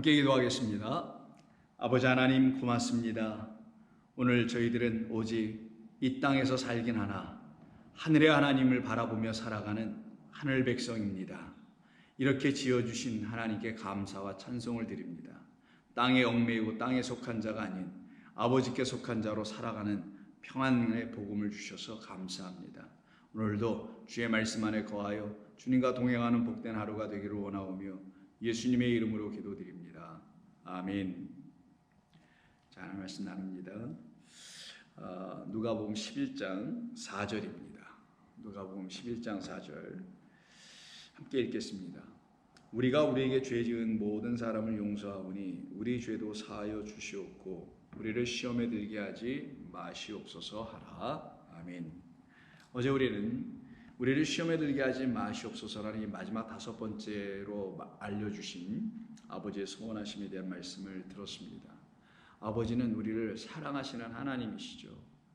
함께 기도하겠습니다. 아버지 하나님 고맙습니다. 오늘 저희들은 오직 이 땅에서 살긴 하나 하늘의 하나님을 바라보며 살아가는 하늘 백성입니다. 이렇게 지어주신 하나님께 감사와 찬송을 드립니다. 땅에 얽매이고 땅에 속한 자가 아닌 아버지께 속한 자로 살아가는 평안의 복음을 주셔서 감사합니다. 오늘도 주의 말씀 안에 거하여 주님과 동행하는 복된 하루가 되기를 원하오며 예수님의 이름으로 기도드립니다. 아멘. 자, 하나님 말씀 나눕니다. 누가복음 11장 4절입니다. 누가복음 11장 4절 함께 읽겠습니다. 우리가 우리에게 죄 지은 모든 사람을 용서하오니 우리 죄도 사하여 주시옵고 우리를 시험에 들게 하지 마시옵소서 하라. 아멘. 어제 우리를 시험에 들게 하지 마시옵소서라는 이 마지막 다섯 번째로 알려주신 아버지의 소원하심에 대한 말씀을 들었습니다. 아버지는 우리를 사랑하시는 하나님이시죠.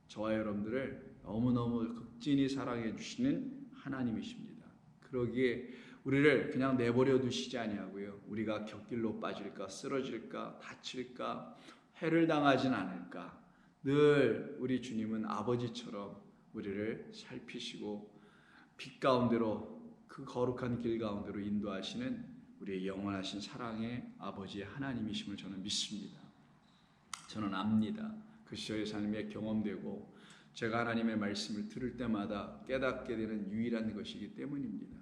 저와 여러분들을 너무너무 극진히 사랑해 주시는 하나님이십니다. 그러기에 우리를 그냥 내버려 두시지 아니하고요. 우리가 곁길로 빠질까, 쓰러질까, 다칠까, 해를 당하진 않을까. 늘 우리 주님은 아버지처럼 우리를 살피시고 빛 가운데로 그 거룩한 길 가운데로 인도하시는 우리의 영원하신 사랑의 아버지의 하나님이심을 저는 믿습니다. 저는 압니다. 그 시절의 삶에 경험되고 제가 하나님의 말씀을 들을 때마다 깨닫게 되는 유일한 것이기 때문입니다.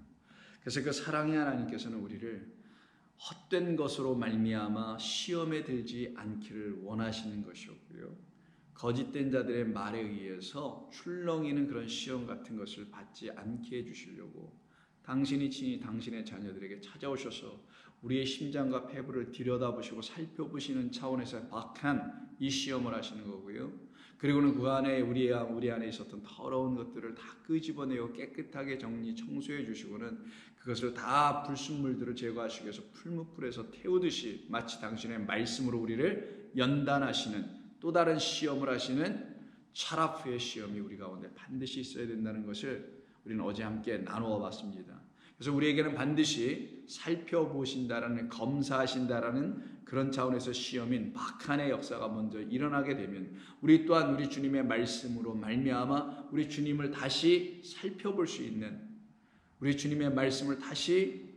그래서 그 사랑의 하나님께서는 우리를 헛된 것으로 말미암아 시험에 들지 않기를 원하시는 것이었고요. 거짓된 자들의 말에 의해서 출렁이는 그런 시험 같은 것을 받지 않게 해주시려고 당신이 친히 당신의 자녀들에게 찾아오셔서 우리의 심장과 폐부를 들여다보시고 살펴보시는 차원에서 박한 이 시험을 하시는 거고요. 그리고는 그 안에 우리 안에 있었던 더러운 것들을 다 끄집어내고 깨끗하게 정리 청소해 주시고는 그것을 다 불순물들을 제거하시기 위해서 풀무풀에서 태우듯이 마치 당신의 말씀으로 우리를 연단하시는 또 다른 시험을 하시는 차라프의 시험이 우리 가운데 반드시 있어야 된다는 것을 우리는 어제 함께 나누어 봤습니다. 그래서 우리에게는 반드시 살펴보신다라는, 검사하신다라는 그런 차원에서 시험인 박한의 역사가 먼저 일어나게 되면 우리 또한 우리 주님의 말씀으로 말미암아 우리 주님을 다시 살펴볼 수 있는, 우리 주님의 말씀을 다시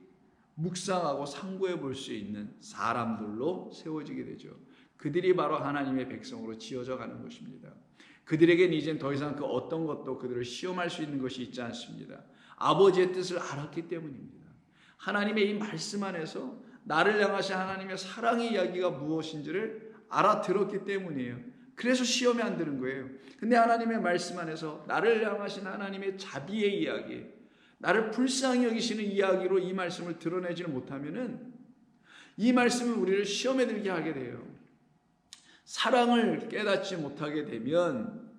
묵상하고 상고해 볼 수 있는 사람들로 세워지게 되죠. 그들이 바로 하나님의 백성으로 지어져 가는 것입니다. 그들에겐 이젠 더 이상 그 어떤 것도 그들을 시험할 수 있는 것이 있지 않습니다. 아버지의 뜻을 알았기 때문입니다. 하나님의 이 말씀 안에서 나를 향하신 하나님의 사랑의 이야기가 무엇인지를 알아들었기 때문이에요. 그래서 시험에 안 드는 거예요. 근데 하나님의 말씀 안에서 나를 향하신 하나님의 자비의 이야기, 나를 불쌍히 여기시는 이야기로 이 말씀을 드러내지 못하면은 이 말씀은 우리를 시험에 들게 하게 돼요. 사랑을 깨닫지 못하게 되면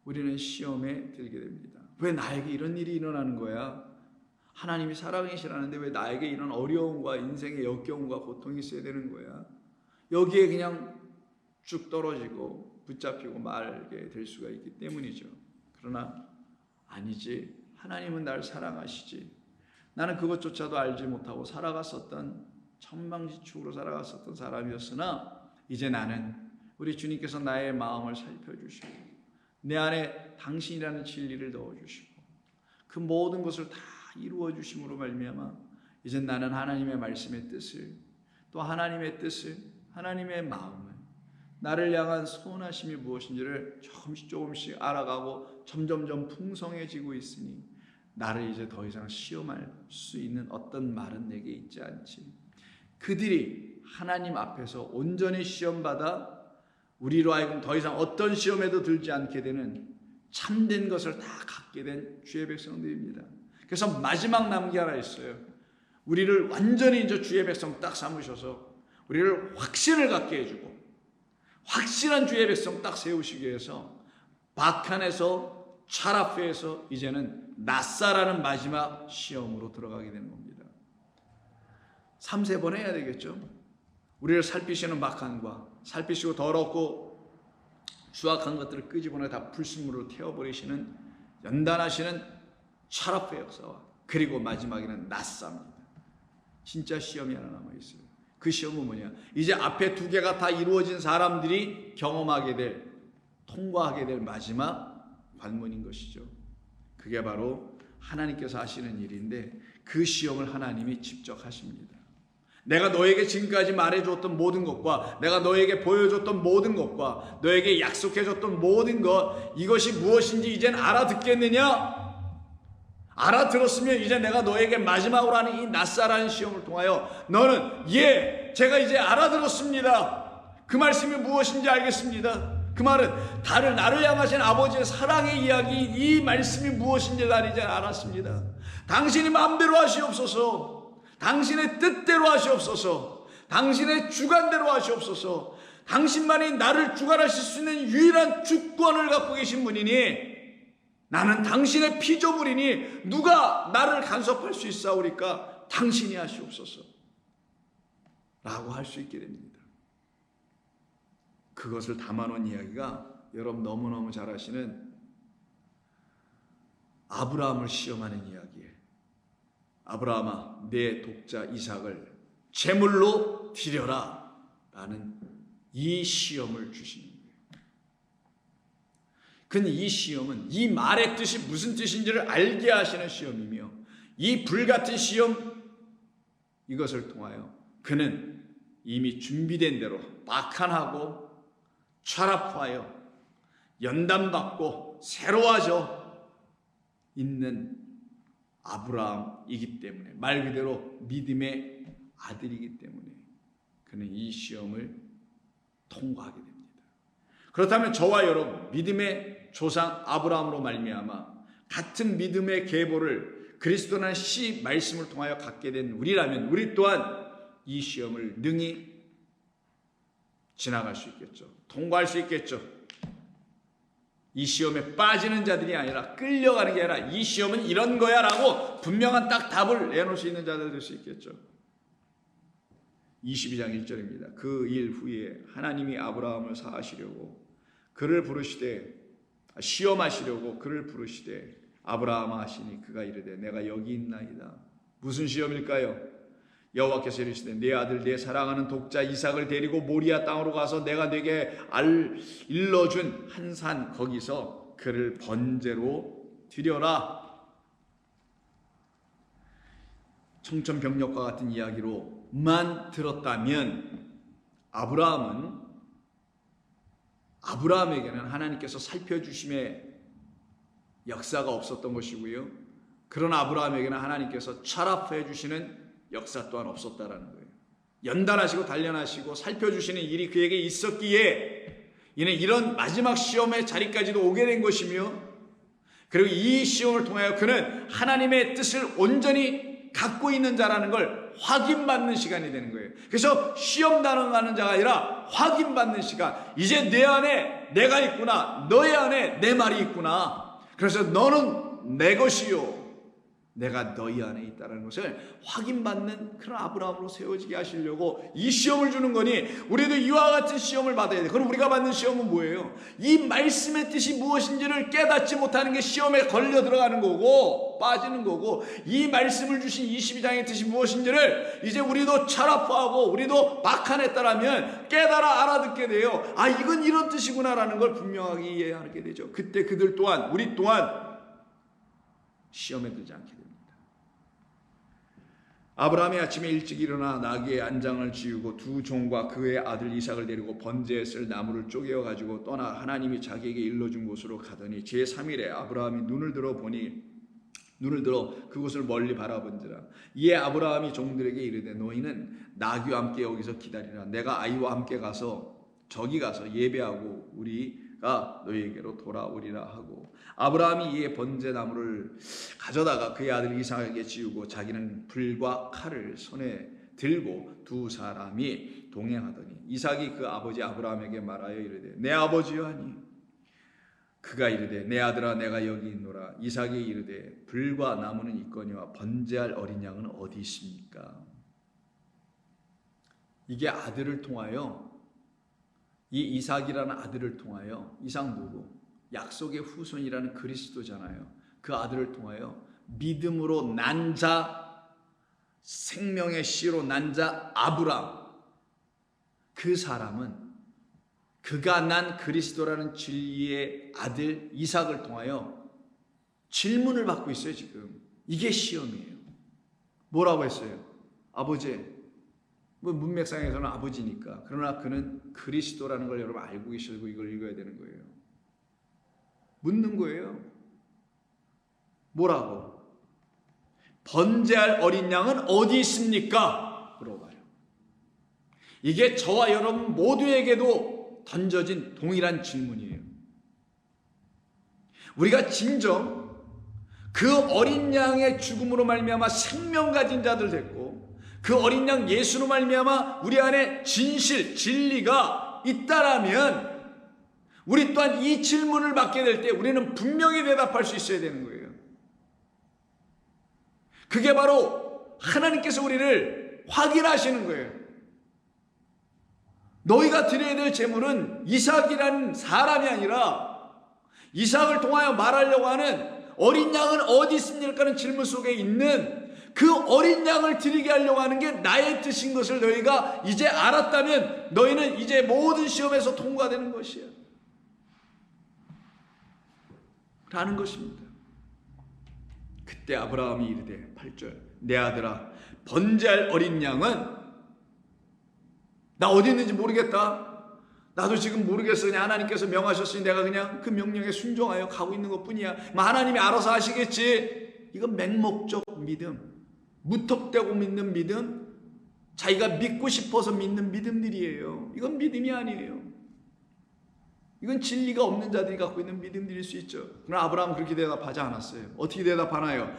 우리는 시험에 들게 됩니다. 왜 나에게 이런 일이 일어나는 거야? 하나님이 사랑이시라는데 왜 나에게 이런 어려움과 인생의 역경과 고통이 있어야 되는 거야? 여기에 그냥 쭉 떨어지고 붙잡히고 말게 될 수가 있기 때문이죠. 그러나 아니지. 하나님은 날 사랑하시지. 나는 그것조차도 알지 못하고 살아갔었던 천방지축으로 살아갔었던 사람이었으나 이제 나는 우리 주님께서 나의 마음을 살펴주시고 내 안에 당신이라는 진리를 넣어주시고 그 모든 것을 다 이루어주심으로 말미암아 이제 나는 하나님의 말씀의 뜻을, 또 하나님의 뜻을, 하나님의 마음을, 나를 향한 소원하심이 무엇인지를 조금씩 알아가고 점점점 풍성해지고 있으니 나를 이제 더 이상 시험할 수 있는 어떤 말은 내게 있지 않지. 그들이 하나님 앞에서 온전히 시험받아 우리로 하여금 더 이상 어떤 시험에도 들지 않게 되는 참된 것을 다 갖게 된 주의 백성들입니다. 그래서 마지막 남은 게 하나 있어요. 우리를 완전히 이제 주의 백성 딱 삼으셔서 우리를 확신을 갖게 해주고 확실한 주의 백성 딱 세우시기 위해서 박한에서 차라프에서 이제는 낫사라는 마지막 시험으로 들어가게 되는 겁니다. 3-4번 해야 되겠죠. 우리를 살피시는 박한과 살피시고 더럽고 수악한 것들을 끄집어내 다 불순물로 태워버리시는 연단하시는 차라프의 역사와 그리고 마지막에는 낫사입니다. 진짜 시험이 하나 남아있어요. 그 시험은 뭐냐? 이제 앞에 두 개가 다 이루어진 사람들이 경험하게 될, 통과하게 될 마지막 관문인 것이죠. 그게 바로 하나님께서 하시는 일인데 그 시험을 하나님이 직접 하십니다. 내가 너에게 지금까지 말해줬던 모든 것과 내가 너에게 보여줬던 모든 것과 너에게 약속해줬던 모든 것, 이것이 무엇인지 이젠 알아듣겠느냐? 알아들었으면 이제 내가 너에게 마지막으로 하는 이 낯사라는 시험을 통하여 너는 제가 이제 알아들었습니다. 그 말씀이 무엇인지 알겠습니다. 그 말은 나를 향하신 아버지의 사랑의 이야기, 이 말씀이 무엇인지 나는 이제 알았습니다. 당신이 마음대로 하시옵소서. 당신의 뜻대로 하시옵소서. 당신의 주관대로 하시옵소서. 당신만이 나를 주관하실 수 있는 유일한 주권을 갖고 계신 분이니 나는 당신의 피조물이니 누가 나를 간섭할 수 있사오리까 당신이 하시옵소서 라고 할 수 있게 됩니다. 그것을 담아놓은 이야기가 여러분 너무너무 잘 아시는 아브라함을 시험하는 이야기예요. 아브라함아, 내 독자 이삭을 제물로 드려라 라는 이 시험을 주시는 거예요. 근데 이 시험은 이 말의 뜻이 무슨 뜻인지를 알게 하시는 시험이며 이 불같은 시험, 이것을 통하여 그는 이미 준비된 대로 박한하고 철합하여 연단받고 새로워져 있는 아브라함이기 때문에, 말 그대로 믿음의 아들이기 때문에 그는 이 시험을 통과하게 됩니다. 그렇다면 저와 여러분, 믿음의 조상 아브라함으로 말미암아 같은 믿음의 계보를 그리스도라는 시 말씀을 통하여 갖게 된 우리라면 우리 또한 이 시험을 능히 지나갈 수 있겠죠. 통과할 수 있겠죠. 이 시험에 빠지는 자들이 아니라 끌려가는 게 아니라 이 시험은 이런 거야 라고 분명한 딱 답을 내놓을 수 있는 자들 될 수 있겠죠. 22장 1절입니다. 그 일 후에 하나님이 아브라함을 사하시려고 그를 부르시되, 시험하시려고 그를 부르시되 아브라함아 하시니 그가 이르되 내가 여기 있나이다. 무슨 시험일까요? 여호와께서 이르시되 내 아들 내 사랑하는 독자 이삭을 데리고 모리아 땅으로 가서 내가 내게 일러준 한 산 거기서 그를 번제로 드려라. 청천벽력과 같은 이야기로만 들었다면 아브라함에게는 하나님께서 살펴주심의 역사가 없었던 것이고요. 그런 아브라함에게는 하나님께서 철합해 주시는 역사 또한 없었다라는 거예요. 연단하시고 단련하시고 살펴주시는 일이 그에게 있었기에 이는 이런 마지막 시험의 자리까지도 오게 된 것이며, 그리고 이 시험을 통하여 그는 하나님의 뜻을 온전히 갖고 있는 자라는 걸 확인받는 시간이 되는 거예요. 그래서 시험 당하는 자가 아니라 확인받는 시간. 이제 내 안에 내가 있구나. 너의 안에 내 말이 있구나. 그래서 너는 내 것이요 내가 너희 안에 있다는 것을 확인받는 그런 아브라함으로 세워지게 하시려고 이 시험을 주는 거니, 우리도 이와 같은 시험을 받아야 돼. 그럼 우리가 받는 시험은 뭐예요? 이 말씀의 뜻이 무엇인지를 깨닫지 못하는 게 시험에 걸려 들어가는 거고 빠지는 거고, 이 말씀을 주신 22장의 뜻이 무엇인지를 이제 우리도 철합하고 우리도 박한했다라면 깨달아 알아듣게 돼요. 아, 이건 이런 뜻이구나라는 걸 분명하게 이해하게 되죠. 그때 그들 또한, 우리 또한 시험에 들지 않게 됩니다. 아브라함이 아침에 일찍 일어나 나귀의 안장을 지우고 두 종과 그의 아들 이삭을 데리고 번제에 쓸 나무를 쪼개어 가지고 떠나 하나님이 자기에게 일러준 곳으로 가더니 제3일에 아브라함이 눈을 들어 그곳을 멀리 바라본지라. 이에 아브라함이 종들에게 이르되 너희는 나귀와 함께 여기서 기다리라. 내가 아이와 함께 가서 저기 가서 예배하고 우리가 너희에게로 돌아오리라 하고, 아브라함이 이에 번제나무를 가져다가 그의 아들 이삭에게 지우고 자기는 불과 칼을 손에 들고 두 사람이 동행하더니 이삭이 그 아버지 아브라함에게 말하여 이르되 내 아버지여 하니, 그가 이르되 내 아들아 내가 여기 있노라. 이삭이 이르되 불과 나무는 있거니와 번제할 어린 양은 어디 있습니까? 이게 아들을 통하여, 이 이삭이라는 아들을 통하여, 이삭 누구? 약속의 후손이라는 그리스도잖아요. 그 아들을 통하여 믿음으로 난 자, 생명의 씨로 난 자 아브라함, 그 사람은 그가 난 그리스도라는 진리의 아들 이삭을 통하여 질문을 받고 있어요. 지금 이게 시험이에요. 뭐라고 했어요? 아버지, 뭐 문맥상에서는 아버지니까. 그러나 그는 그리스도라는 걸 여러분 알고 계시고 이걸 읽어야 되는 거예요. 묻는 거예요. 뭐라고? 번제할 어린 양은 어디 있습니까? 물어봐요. 이게 저와 여러분 모두에게도 던져진 동일한 질문이에요. 우리가 진정 그 어린 양의 죽음으로 말미암아 생명 가진 자들 됐고, 그 어린 양 예수로 말미암아 우리 안에 진실, 진리가 있다라면 우리 또한 이 질문을 받게 될 때 우리는 분명히 대답할 수 있어야 되는 거예요. 그게 바로 하나님께서 우리를 확인하시는 거예요. 너희가 드려야 될 제물은 이삭이라는 사람이 아니라 이삭을 통하여 말하려고 하는 어린 양은 어디 있습니까? 하는 질문 속에 있는 그 어린 양을 드리게 하려고 하는 게 나의 뜻인 것을 너희가 이제 알았다면 너희는 이제 모든 시험에서 통과되는 것이야 라는 것입니다. 그때 아브라함이 이르되 8절 내 아들아 번제할 어린 양은 나 어디 있는지 모르겠다. 나도 지금 모르겠어. 그냥 하나님께서 명하셨으니 내가 그냥 그 명령에 순종하여 가고 있는 것뿐이야. 하나님이 알아서 하시겠지. 이건 맹목적 믿음, 무턱대고 믿는 믿음, 자기가 믿고 싶어서 믿는 믿음들이에요. 이건 믿음이 아니에요. 이건 진리가 없는 자들이 갖고 있는 믿음들일 수 있죠. 그러나 아브라함은 그렇게 대답하지 않았어요. 어떻게 대답하나요?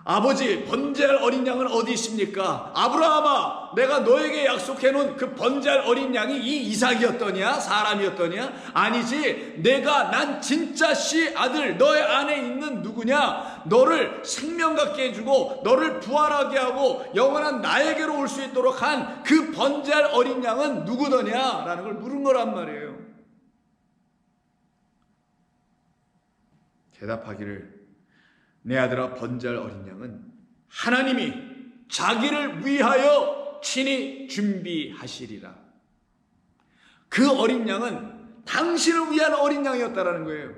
아버지, 번제할 어린 양은 어디 있습니까? 아브라함아, 내가 너에게 약속해놓은 그 번제할 어린 양이 이 이삭이었더냐? 사람이었더냐? 아니지. 난 진짜 씨 아들, 너의 안에 있는 누구냐? 너를 생명 갖게 해주고 너를 부활하게 하고 영원한 나에게로 올 수 있도록 한 그 번제할 어린 양은 누구더냐? 라는 걸 물은 거란 말이에요. 대답하기를 내 아들아 번제할 어린 양은 하나님이 자기를 위하여 친히 준비하시리라. 그 어린 양은 당신을 위한 어린 양이었다라는 거예요.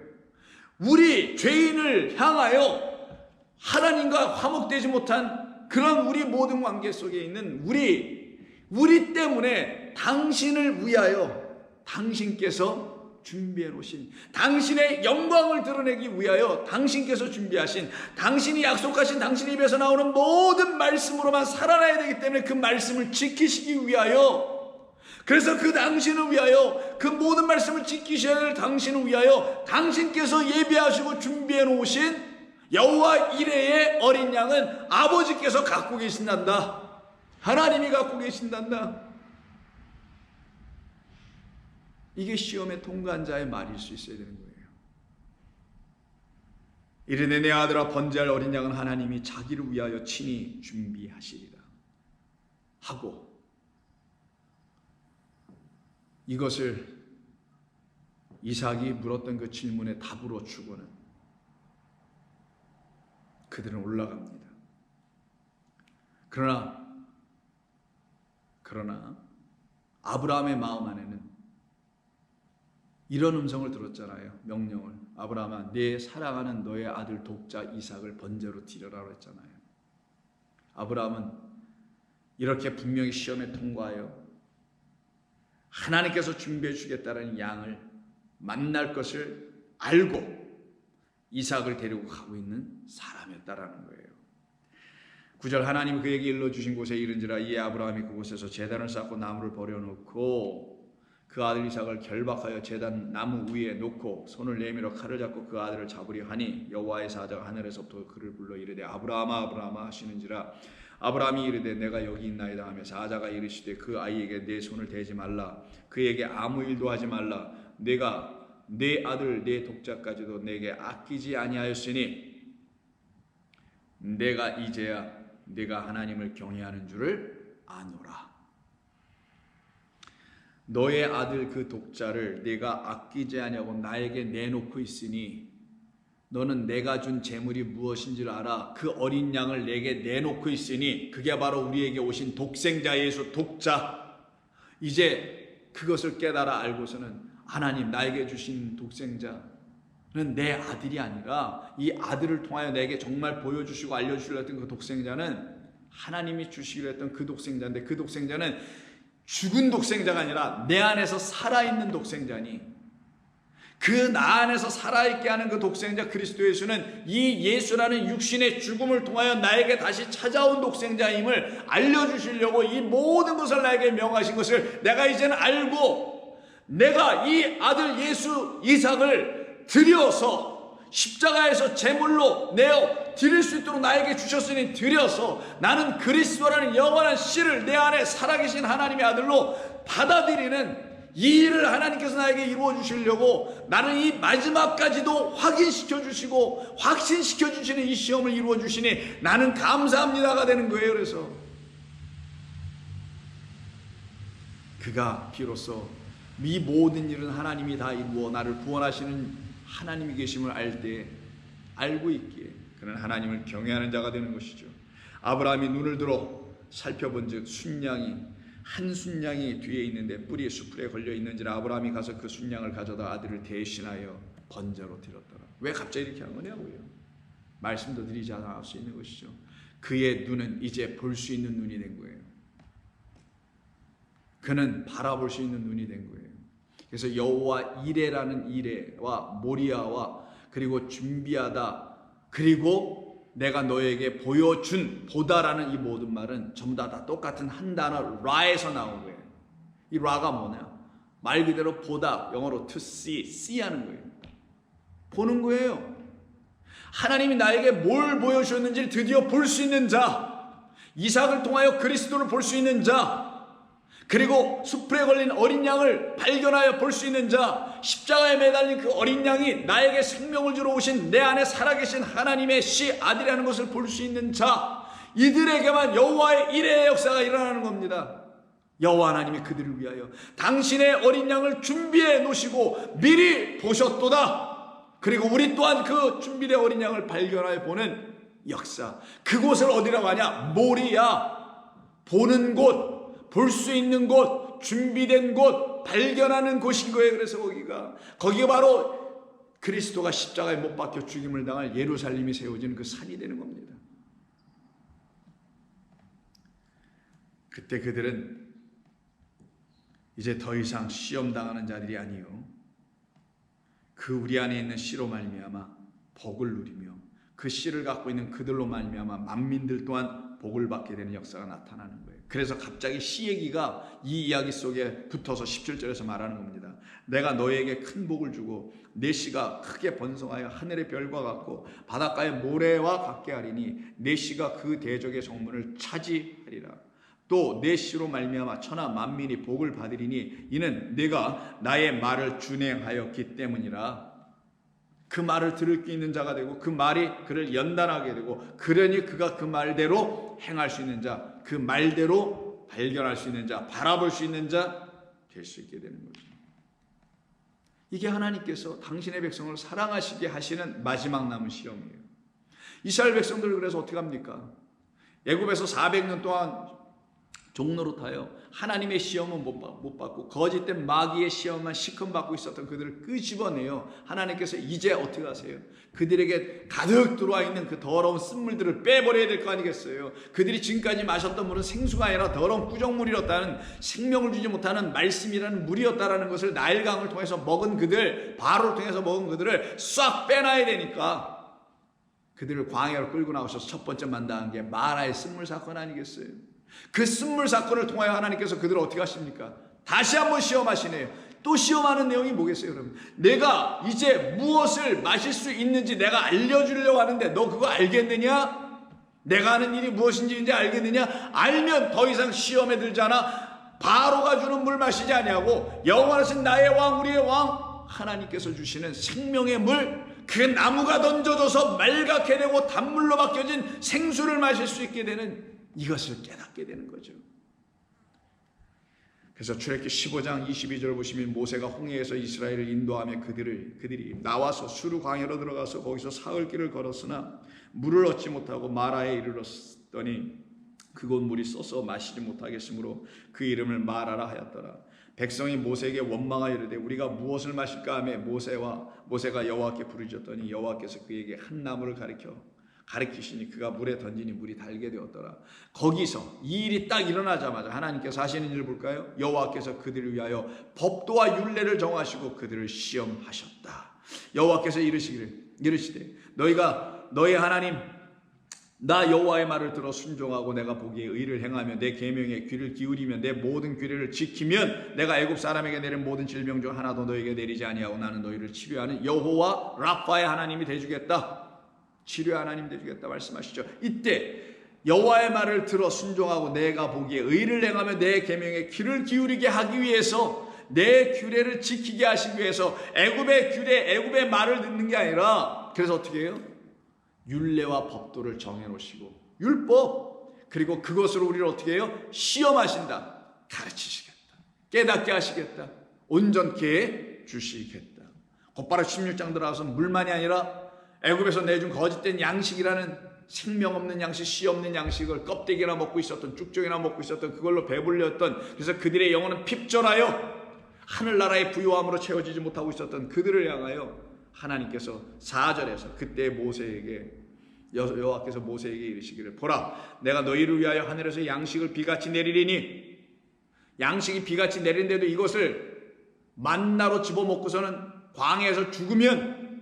우리 죄인을 향하여 하나님과 화목되지 못한 그런 우리 모든 관계 속에 있는 우리 때문에 당신을 위하여 당신께서 준비해 놓으신, 당신의 영광을 드러내기 위하여 당신께서 준비하신, 당신이 약속하신 당신 입에서 나오는 모든 말씀으로만 살아나야 되기 때문에 그 말씀을 지키시기 위하여, 그래서 그 당신을 위하여, 그 모든 말씀을 지키셔야 될 당신을 위하여 당신께서 예비하시고 준비해 놓으신 여호와 이레의 어린 양은 아버지께서 갖고 계신단다. 하나님이 갖고 계신단다. 이게 시험에 통과한 자의 말일 수 있어야 되는 거예요. 이르되 내 아들아 번제할 어린 양은 하나님이 자기를 위하여 친히 준비하시리라 하고, 이것을 이삭이 물었던 그 질문에 답으로 주고는 그들은 올라갑니다. 그러나 아브라함의 마음 안에는 이런 음성을 들었잖아요. 명령을. 아브라함아, 내 사랑하는 너의 아들 독자 이삭을 번제로 드려라 했잖아요. 아브라함은 이렇게 분명히 시험에 통과하여 하나님께서 준비해 주겠다는 양을 만날 것을 알고 이삭을 데리고 가고 있는 사람이었다라는 거예요. 9절 하나님이 그에게 일러주신 곳에 이른지라 이에 아브라함이 그곳에서 제단을 쌓고 나무를 버려놓고 그 아들 이삭을 결박하여 제단 나무 위에 놓고 손을 내밀어 칼을 잡고 그 아들을 잡으려 하니 여호와의 사자가 하늘에서부터 그를 불러 이르되 아브라함아 아브라함아 하시는지라 아브라함이 이르되 내가 여기 있나이다 하며 사자가 이르시되 그 아이에게 내 손을 대지 말라 그에게 아무 일도 하지 말라 내가 내 아들 내 독자까지도 내게 아끼지 아니하였으니 내가 이제야 내가 하나님을 경외하는 줄을 아노라. 너의 아들 그 독자를 내가 아끼지 아니하고 나에게 내놓고 있으니 너는 내가 준 재물이 무엇인지를 알아. 그 어린 양을 내게 내놓고 있으니 그게 바로 우리에게 오신 독생자 예수 독자. 이제 그것을 깨달아 알고서는 하나님 나에게 주신 독생자는 내 아들이 아니라 이 아들을 통하여 내게 정말 보여주시고 알려주시려 했던 그 독생자는 하나님이 주시기로 했던 그 독생자인데, 그 독생자는 죽은 독생자가 아니라 내 안에서 살아있는 독생자니, 그 나 안에서 살아있게 하는 그 독생자 그리스도 예수는 이 예수라는 육신의 죽음을 통하여 나에게 다시 찾아온 독생자임을 알려주시려고 이 모든 것을 나에게 명하신 것을 내가 이제는 알고, 내가 이 아들 예수 이삭을 드려서 십자가에서 제물로 내어 드릴 수 있도록 나에게 주셨으니 드려서 나는 그리스도라는 영원한 씨를 내 안에 살아계신 하나님의 아들로 받아들이는 이 일을 하나님께서 나에게 이루어 주시려고 나는 이 마지막까지도 확인시켜 주시고 확신시켜 주시는 이 시험을 이루어 주시니 나는 감사합니다가 되는 거예요. 그래서 그가 비로소 이 모든 일은 하나님이 다 이루어 나를 구원하시는 하나님이 계심을 알 때 알고 있기에 그는 하나님을 경외하는 자가 되는 것이죠. 아브라함이 눈을 들어 살펴본 즉 한 순양이 뒤에 있는데 뿌리 수풀에 걸려 있는지라 아브라함이 가서 그 순양을 가져다 아들을 대신하여 번제로 드렸더라. 왜 갑자기 이렇게 한 거냐고요. 말씀도 드리지 않을 수 있는 것이죠. 그의 눈은 이제 볼 수 있는 눈이 된 거예요. 그는 바라볼 수 있는 눈이 된 거예요. 그래서 여호와 이레라는 이레와 모리아와 그리고 준비하다 그리고 내가 너에게 보여준 보다라는 이 모든 말은 전부 다 똑같은 한 단어 라에서 나온 거예요. 이 라가 뭐냐? 말 그대로 보다, 영어로 to see 하는 거예요. 보는 거예요. 하나님이 나에게 뭘 보여주셨는지 드디어 볼 수 있는 자, 이삭을 통하여 그리스도를 볼 수 있는 자, 그리고 숲에 걸린 어린 양을 발견하여 볼 수 있는 자, 십자가에 매달린 그 어린 양이 나에게 생명을 주러 오신 내 안에 살아계신 하나님의 씨 아들이라는 것을 볼 수 있는 자, 이들에게만 여호와의 일의 역사가 일어나는 겁니다. 여호와 하나님이 그들을 위하여 당신의 어린 양을 준비해 놓으시고 미리 보셨도다. 그리고 우리 또한 그 준비된 어린 양을 발견하여 보는 역사, 그곳을 어디라고 하냐? 모리아, 보는 곳, 볼 수 있는 곳, 준비된 곳, 발견하는 곳인 거예요. 그래서 거기가 바로 그리스도가 십자가에 못 박혀 죽임을 당할 예루살렘이 세워지는 그 산이 되는 겁니다. 그때 그들은 이제 더 이상 시험 당하는 자들이 아니요, 그 우리 안에 있는 씨로 말미암아 복을 누리며 그 씨를 갖고 있는 그들로 말미암아 만민들 또한 복을 받게 되는 역사가 나타나는 거예요. 그래서 갑자기 씨 얘기가 이 이야기 속에 붙어서 17절에서 말하는 겁니다. 내가 너에게 큰 복을 주고 내 씨가 크게 번성하여 하늘의 별과 같고 바닷가의 모래와 같게 하리니 내 씨가 그 대적의 성문을 차지하리라. 또 내 씨로 말미암아 천하 만민이 복을 받으리니 이는 내가 나의 말을 준행하였기 때문이라. 그 말을 들을 수 있는 자가 되고 그 말이 그를 연단하게 되고, 그러니 그가 그 말대로 행할 수 있는 자, 그 말대로 발견할 수 있는 자, 바라볼 수 있는 자 될 수 있게 되는 거죠. 이게 하나님께서 당신의 백성을 사랑하시게 하시는 마지막 남은 시험이에요. 이스라엘 백성들 그래서 어떻게 합니까? 애굽에서 400년 동안 종노릇하여 하나님의 시험은 못 받고 거짓된 마귀의 시험만 시큰받고 있었던 그들을 끄집어내요. 하나님께서 이제 어떻게 하세요? 그들에게 가득 들어와 있는 그 더러운 쓴물들을 빼버려야 될 거 아니겠어요? 그들이 지금까지 마셨던 물은 생수가 아니라 더러운 꾸정물이었다는, 생명을 주지 못하는 말씀이라는 물이었다라는 것을 나일강을 통해서 먹은 그들, 바로를 통해서 먹은 그들을 싹 빼놔야 되니까 그들을 광야로 끌고 나오셔서 첫 번째 만나는 게 마라의 쓴물 사건 아니겠어요? 그 쓴물 사건을 통하여 하나님께서 그들을 어떻게 하십니까? 다시 한번 시험하시네요. 또 시험하는 내용이 뭐겠어요? 여러분, 내가 이제 무엇을 마실 수 있는지 내가 알려주려고 하는데 너 그거 알겠느냐? 내가 하는 일이 무엇인지 이제 알겠느냐? 알면 더 이상 시험에 들잖아. 바로가 주는 물 마시지 아니하고 영원하신 나의 왕, 우리의 왕 하나님께서 주시는 생명의 물, 그 나무가 던져져서 맑게 되고 단물로 바뀌어진 생수를 마실 수 있게 되는, 이것을 깨닫게 되는 거죠. 그래서 출애굽기 15장 22절 보시면 모세가 홍해에서 이스라엘을 인도하며 그들이 나와서 수르 광야로 들어가서 거기서 사흘 길을 걸었으나 물을 얻지 못하고 마라에 이르렀더니 그곳 물이 써서 마시지 못하겠으므로 그 이름을 마라라 하였더라. 백성이 모세에게 원망하여 이르되 우리가 무엇을 마실까 하며 모세가 여호와께 부르짖었더니 여호와께서 그에게 한 나무를 가리키시니 그가 물에 던지니 물이 달게 되었더라. 거기서 이 일이 딱 일어나자마자 하나님께서 하시는 일을 볼까요? 여호와께서 그들을 위하여 법도와 율례를 정하시고 그들을 시험하셨다. 여호와께서 이르시되 너희 하나님 나 여호와의 말을 들어 순종하고 내가 보기에 의를 행하며 내 계명에 귀를 기울이며 내 모든 규례를 지키면 내가 애굽 사람에게 내린 모든 질병 중 하나도 너에게 내리지 아니하고 나는 너희를 치료하는 여호와 라파의 하나님이 되주겠다. 치료의 하나님 되주겠다 말씀하시죠. 이때 여호와의 말을 들어 순종하고 내가 보기에 의를 행하며 내 계명에 귀를 기울이게 하기 위해서, 내 규례를 지키게 하시기 위해서 애굽의 규례, 애굽의 말을 듣는 게 아니라, 그래서 어떻게 해요? 율례와 법도를 정해놓으시고 율법, 그리고 그것으로 우리를 어떻게 해요? 시험하신다. 가르치시겠다. 깨닫게 하시겠다. 온전케 해주시겠다. 곧바로 16장 들어가서 물만이 아니라 애굽에서 내준 거짓된 양식이라는 생명 없는 양식, 씨 없는 양식을 껍데기나 먹고 있었던, 쭉쪽이나 먹고 있었던, 그걸로 배불렸던, 그래서 그들의 영혼은 핍절하여 하늘나라의 부요함으로 채워지지 못하고 있었던 그들을 향하여 하나님께서 4절에서 그때 여호와께서 모세에게 이르시기를 보라 내가 너희를 위하여 하늘에서 양식을 비같이 내리리니, 양식이 비같이 내린데도 이것을 만나로 집어먹고서는 광야에서 죽으면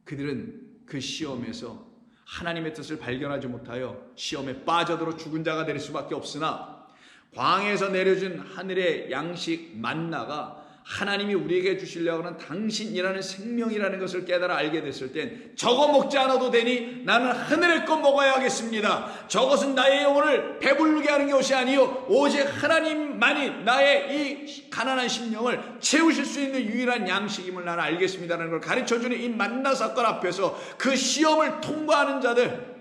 그들은 그 시험에서 하나님의 뜻을 발견하지 못하여 시험에 빠져들어 죽은 자가 될 수밖에 없으나, 광야에서 내려준 하늘의 양식 만나가 하나님이 우리에게 주시려고 하는 당신이라는 생명이라는 것을 깨달아 알게 됐을 땐 저거 먹지 않아도 되니 나는 하늘의 것 먹어야겠습니다. 저것은 나의 영혼을 배부르게 하는 것이 아니요 오직 하나님만이 나의 이 가난한 심령을 채우실 수 있는 유일한 양식임을 나는 알겠습니다라는 걸 가르쳐주는 이 만나 사건 앞에서 그 시험을 통과하는 자들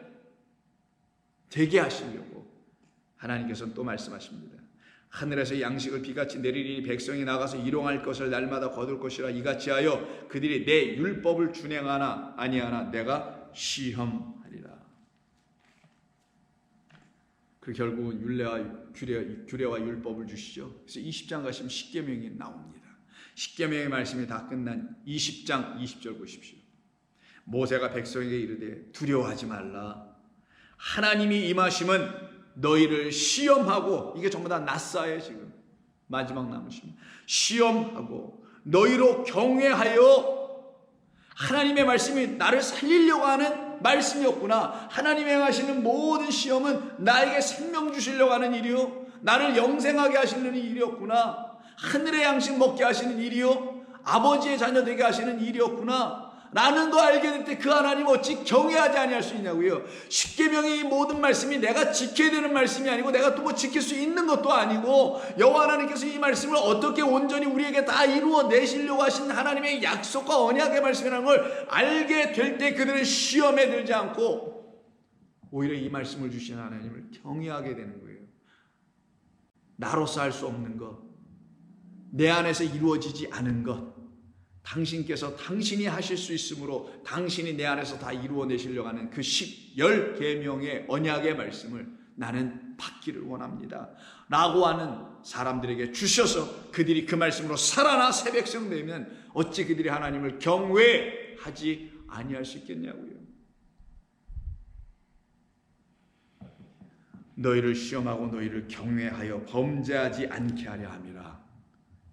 되게 하시려고 하나님께서는 또 말씀하십니다. 하늘에서 양식을 비같이 내리니 백성이 나가서 일용할 것을 날마다 거둘 것이라 이같이 하여 그들이 내 율법을 준행하나 아니하나 내가 시험하리라. 그 결국은 규례와 율법을 주시죠. 그래서 20장 가시면 십계명이 나옵니다. 십계명의 말씀이 다 끝난 20장 20절 보십시오. 모세가 백성에게 이르되 두려워하지 말라. 하나님이 임하심은 너희를 시험하고, 이게 전부 다 낫사예요. 지금 마지막 남으십니다. 시험하고 너희로 경외하여, 하나님의 말씀이 나를 살리려고 하는 말씀이었구나. 하나님이 행하시는 모든 시험은 나에게 생명 주시려고 하는 일이요, 나를 영생하게 하시는 일이었구나. 하늘의 양식 먹게 하시는 일이요, 아버지의 자녀 되게 하시는 일이었구나 라는 거 알게 될 때 그 하나님 어찌 경외하지 아니할 수 있냐고요. 십계명의 이 모든 말씀이 내가 지켜야 되는 말씀이 아니고 내가 또 뭐 지킬 수 있는 것도 아니고, 여호와 하나님께서 이 말씀을 어떻게 온전히 우리에게 다 이루어 내시려고 하신 하나님의 약속과 언약의 말씀이라는 걸 알게 될 때 그들은 시험에 들지 않고 오히려 이 말씀을 주신 하나님을 경외하게 되는 거예요. 나로서 할 수 없는 것, 내 안에서 이루어지지 않은 것, 당신께서 당신이 하실 수 있으므로 당신이 내 안에서 다 이루어내시려고 하는 그 10계명의 언약의 말씀을 나는 받기를 원합니다 라고 하는 사람들에게 주셔서 그들이 그 말씀으로 살아나 새 백성 되면 어찌 그들이 하나님을 경외하지 아니할 수 있겠냐고요. 너희를 시험하고 너희를 경외하여 범죄하지 않게 하려 함이라.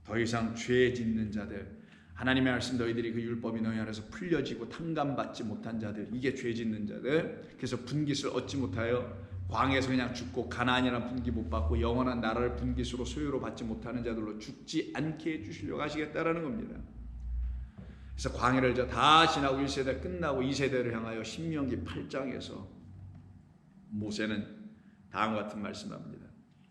더 이상 죄 짓는 자들, 하나님의 말씀 너희들이 그 율법이 너희 안에서 풀려지고 탕감받지 못한 자들, 이게 죄 짓는 자들, 그래서 분깃을 얻지 못하여 광야에서 그냥 죽고 가나안이라는 분깃 못 받고 영원한 나라를 분깃으로 소유로 받지 못하는 자들로 죽지 않게 해주시려고 하시겠다라는 겁니다. 그래서 광야를 다 지나고 1세대 끝나고 2세대를 향하여 신명기 8장에서 모세는 다음과 같은 말씀합니다.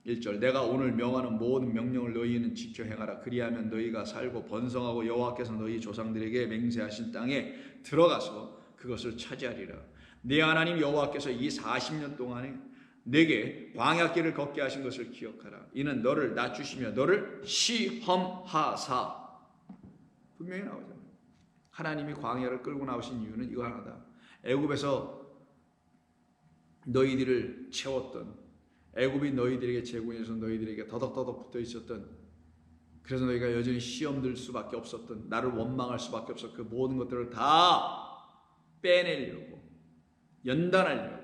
1절 내가 오늘 명하는 모든 명령을 너희는 지켜 행하라. 그리하면 너희가 살고 번성하고 여호와께서 너희 조상들에게 맹세하신 땅에 들어가서 그것을 차지하리라. 네 하나님 여호와께서 이 40년 동안에 내게 광야길을 걷게 하신 것을 기억하라. 이는 너를 낮추시며 너를 시험하사. 분명히 나오잖아요. 하나님이 광야를 끌고 나오신 이유는 이거 하나다. 애굽에서 너희들을 채웠던, 애굽이 너희들에게 제공해서 너희들에게 더덕더덕 붙어 있었던 그래서 너희가 여전히 시험 들 수밖에 없었던, 나를 원망할 수밖에 없었던 그 모든 것들을 다 빼내려고, 연단하려고,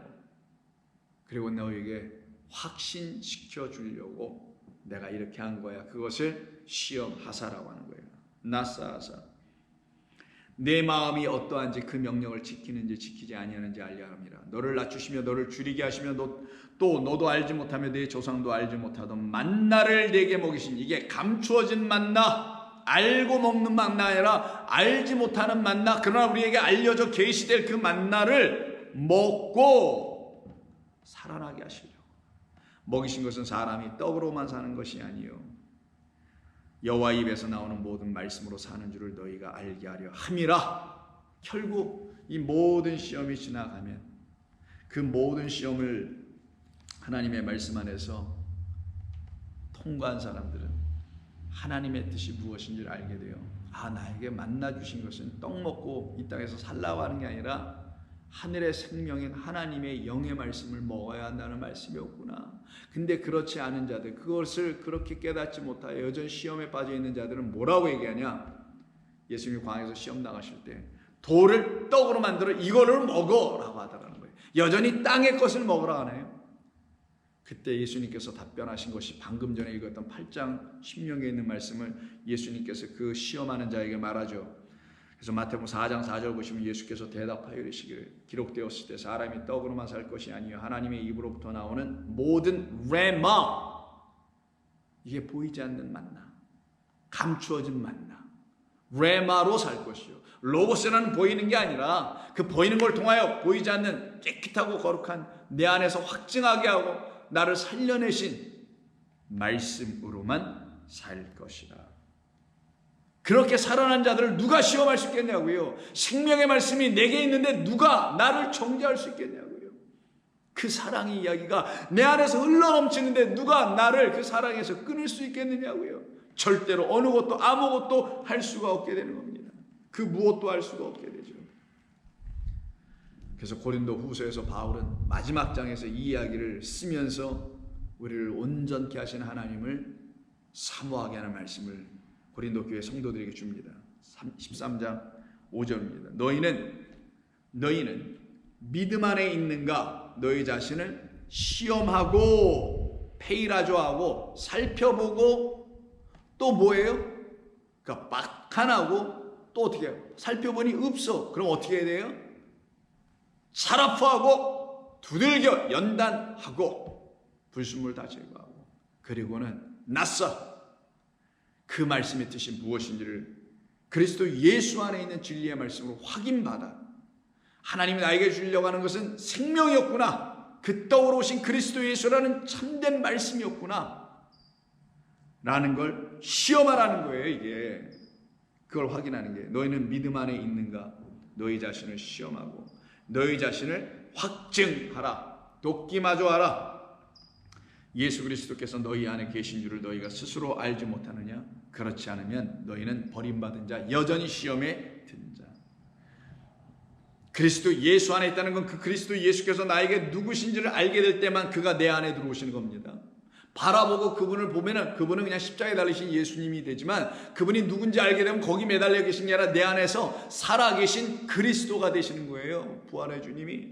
그리고 너에게 확신시켜 주려고 내가 이렇게 한 거야. 그것을 시험하사라고 하는 거예요. 나사하사. 내 마음이 어떠한지 그 명령을 지키는지 지키지 아니하는지 알려 함이라. 너를 낮추시며 너를 줄이게 하시며 또 너도 알지 못하며 내 조상도 알지 못하던 만나를 내게 먹이신, 이게 감추어진 만나, 알고 먹는 만나 아니라 알지 못하는 만나, 그러나 우리에게 알려져 계시될 그 만나를 먹고 살아나게 하시려고. 먹이신 것은 사람이 떡으로만 사는 것이 아니요 여호와 입에서 나오는 모든 말씀으로 사는 줄을 너희가 알게 하려 함이라. 결국 이 모든 시험이 지나가면 그 모든 시험을 하나님의 말씀 안에서 통과한 사람들은 하나님의 뜻이 무엇인지를 알게 돼요. 아, 나에게 만나 주신 것은 떡 먹고 이 땅에서 살라고 하는 게 아니라 하늘의 생명인 하나님의 영의 말씀을 먹어야 한다는 말씀이었구나. 근데 그렇지 않은 자들, 그것을 그렇게 깨닫지 못하여 여전히 시험에 빠져 있는 자들은 뭐라고 얘기하냐? 예수님이 광야에서 시험 나가실 때 돌을 떡으로 만들어 이거를 먹어라고 하더라는 거예요. 여전히 땅의 것을 먹으라 하네요. 그때 예수님께서 답변하신 것이 방금 전에 읽었던 8장 10령에 있는 말씀을 예수님께서 그 시험하는 자에게 말하죠. 그래서 마태복음 4장 4절 보시면 예수께서 대답하여 이르시기를, 기록되었을 때 사람이 떡으로만 살 것이 아니요 하나님의 입으로부터 나오는 모든 레마, 이게 보이지 않는 만나, 감추어진 만나, 레마로 살 것이요. 로고스는 보이는 게 아니라 그 보이는 걸 통하여 보이지 않는 깨끗하고 거룩한 내 안에서 확증하게 하고 나를 살려내신 말씀으로만 살 것이라. 그렇게 살아난 자들을 누가 시험할 수 있겠냐고요. 생명의 말씀이 내게 있는데 누가 나를 정죄할 수 있겠냐고요. 그 사랑의 이야기가 내 안에서 흘러넘치는데 누가 나를 그 사랑에서 끊을 수 있겠느냐고요. 절대로 어느 것도 아무것도 할 수가 없게 되는 겁니다. 그 무엇도 할 수가 없게 되죠. 그래서 고린도 후서에서 바울은 마지막 장에서 이 이야기를 쓰면서 우리를 온전케 하신 하나님을 사모하게 하는 말씀을 고린도 교회 성도들에게 줍니다. 13장 5절입니다. 너희는 믿음 안에 있는가? 너희 자신을 시험하고 페이라조하고 살펴보고 또 뭐예요? 그러니까 박한하고 또 어떻게 해요? 살펴보니 없어. 그럼 어떻게 해야 돼요? 사라포하고 두들겨 연단하고 불순물 다 제거하고, 그리고는 낫사, 그 말씀의 뜻이 무엇인지를 그리스도 예수 안에 있는 진리의 말씀으로 확인받아, 하나님이 나에게 주려고 하는 것은 생명이었구나, 그 떡으로 오신 그리스도 예수라는 참된 말씀이었구나 라는 걸 시험하라는 거예요. 이게 그걸 확인하는 게, 너희는 믿음 안에 있는가? 너희 자신을 시험하고 너희 자신을 확증하라. 돕기마저 하라. 예수 그리스도께서 너희 안에 계신 줄을 너희가 스스로 알지 못하느냐? 그렇지 않으면 너희는 버림받은 자, 여전히 시험에 든 자. 그리스도 예수 안에 있다는 건 그 그리스도 예수께서 나에게 누구신지를 알게 될 때만 그가 내 안에 들어오시는 겁니다. 바라보고 그분을 보면은 그분은 그냥 십자가에 달리신 예수님이 되지만, 그분이 누군지 알게 되면 거기 매달려 계신 게 아니라 내 안에서 살아계신 그리스도가 되시는 거예요. 부활의 주님이.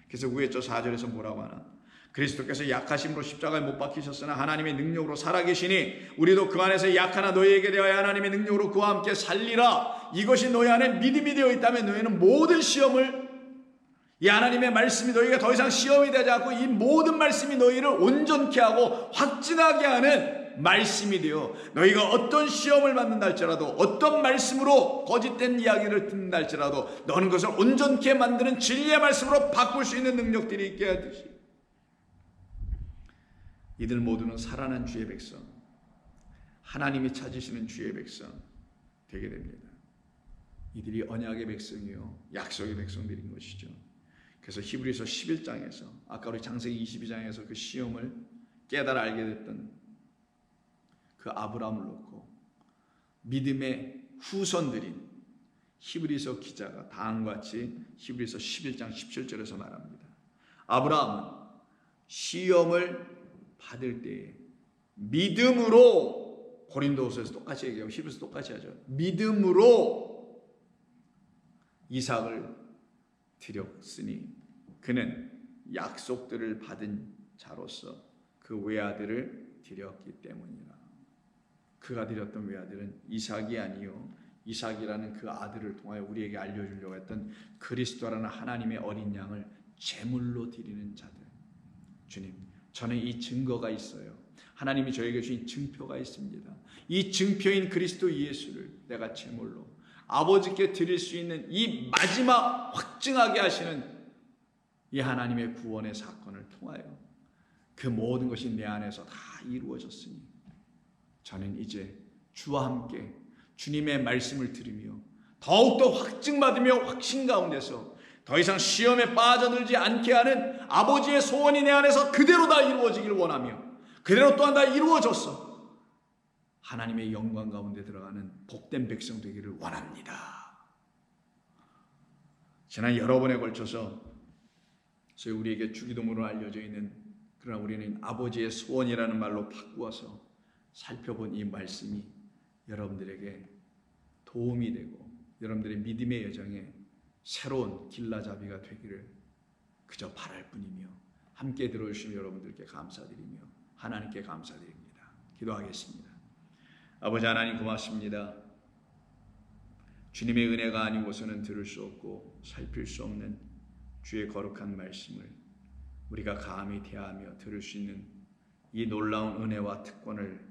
그래서 위에 저 4절에서 뭐라고 하나? 그리스도께서 약하심으로 십자가에 못 박히셨으나 하나님의 능력으로 살아계시니 우리도 그 안에서 약하나 너희에게 대하여 하나님의 능력으로 그와 함께 살리라. 이것이 너희 안에 믿음이 되어 있다면 너희는 모든 시험을, 이 하나님의 말씀이 너희가 더 이상 시험이 되지 않고 이 모든 말씀이 너희를 온전케 하고 확증하게 하는 말씀이 되어, 너희가 어떤 시험을 받는다 할지라도, 어떤 말씀으로 거짓된 이야기를 듣는다 할지라도 너는 그것을 온전케 만드는 진리의 말씀으로 바꿀 수 있는 능력들이 있게 하듯이, 이들 모두는 살아난 주의 백성, 하나님이 찾으시는 주의 백성 되게 됩니다. 이들이 언약의 백성이요 약속의 백성들인 것이죠. 그래서 히브리서 11장에서 아까 우리 창세기 22장에서 그 시험을 깨달아 알게 됐던 그 아브라함을 놓고 믿음의 후손들인 히브리서 기자가 다음같이 히브리서 11장 17절에서 말합니다. 아브라함은 시험을 받을 때에 믿음으로 고린도후서에서 똑같이 얘기하고 히브리서 똑같이 하죠. 믿음으로 이삭을 드렸으니 그는 약속들을 받은 자로서 그 외아들을 드렸기 때문이라. 그가 드렸던 외아들은 이삭이 아니요 이삭이라는 그 아들을 통하여 우리에게 알려주려고 했던 그리스도라는 하나님의 어린 양을 제물로 드리는 자들. 주님, 저는 이 증거가 있어요. 하나님이 저에게 주신 증표가 있습니다. 이 증표인 그리스도 예수를 내가 제물로 아버지께 드릴 수 있는 이 마지막 확증하게 하시는 이 하나님의 구원의 사건을 통하여 그 모든 것이 내 안에서 다 이루어졌으니 저는 이제 주와 함께 주님의 말씀을 들으며 더욱더 확증받으며 확신 가운데서 더 이상 시험에 빠져들지 않게 하는 아버지의 소원이 내 안에서 그대로 다 이루어지기를 원하며 그대로 또한 다 이루어졌어 하나님의 영광 가운데 들어가는 복된 백성 되기를 원합니다. 지난 여러 번에 걸쳐서 저희 우리에게 주기도문으로 알려져 있는 그러나 우리는 아버지의 소원이라는 말로 바꾸어서 살펴본 이 말씀이 여러분들에게 도움이 되고 여러분들의 믿음의 여정에 새로운 길라잡이가 되기를 그저 바랄 뿐이며 함께 들어주신 여러분들께 감사드리며 하나님께 감사드립니다. 기도하겠습니다. 아버지 하나님 고맙습니다. 주님의 은혜가 아니고서는 들을 수 없고 살필 수 없는 주의 거룩한 말씀을 우리가 감히 대하며 들을 수 있는 이 놀라운 은혜와 특권을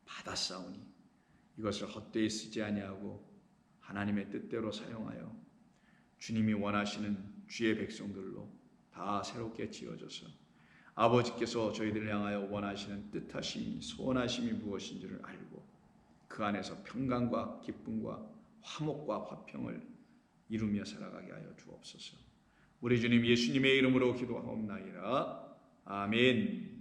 받았사오니 이것을 헛되이 쓰지 아니하고 하나님의 뜻대로 사용하여 주님이 원하시는 주의 백성들로 다 새롭게 지어져서 아버지께서 저희들을 향하여 원하시는 뜻하심이 소원하심이 무엇인지를 알고 그 안에서 평강과 기쁨과 화목과 화평을 이루며 살아가게 하여 주옵소서. 우리 주님 예수님의 이름으로 기도하옵나이다. 아멘.